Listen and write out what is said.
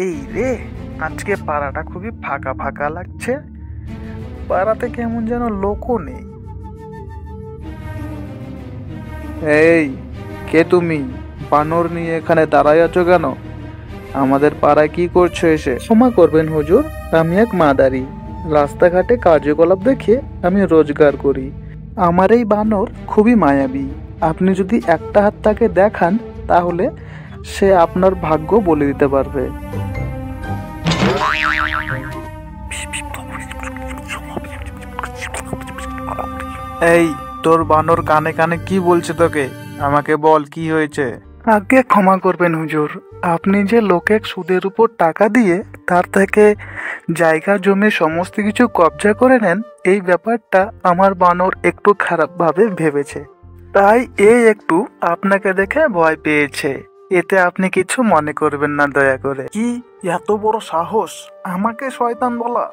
এই রে, আজকে পাড়াটা খুবই ফাঁকা ফাঁকা লাগছে। পাড়াতে কেমন যেন লোকও নেই। এই, কে তুমি? বানর নিয়ে এখানে দাঁড়ায় আছো কেন? আমাদের পাড়ায় কি করছো এসে? ক্ষমা করবেন হুজুর, আমি এক মাদারি। রাস্তাঘাটে কার্যকলাপ দেখে আমি রোজগার করি। আমার এই বানর খুবই মায়াবী। আপনি যদি একটা হাত তাকে দেখান, তাহলে সে আপনার ভাগ্য বলে দিতে পারবে। এই, তোর বানর কানে কানে কি বলছে তোকে? আমাকে বল, কি হয়েছে? আগে ক্ষমা করবেন হুজুর, আপনি যে লোকে সুদের উপর টাকা দিয়ে তার থেকে জায়গা জমি সমস্ত কিছু কবজা করে নেন, এই ব্যাপারটা আমার বানর একটু খারাপভাবে ভেবেছে। তাই এই একটু আপনাকে দেখে ভয় পেয়েছে। এতে আপনি কিছু মনে করবেন না দয়া করে। কি এত বড় সাহস আমাকে শয়তান বলা!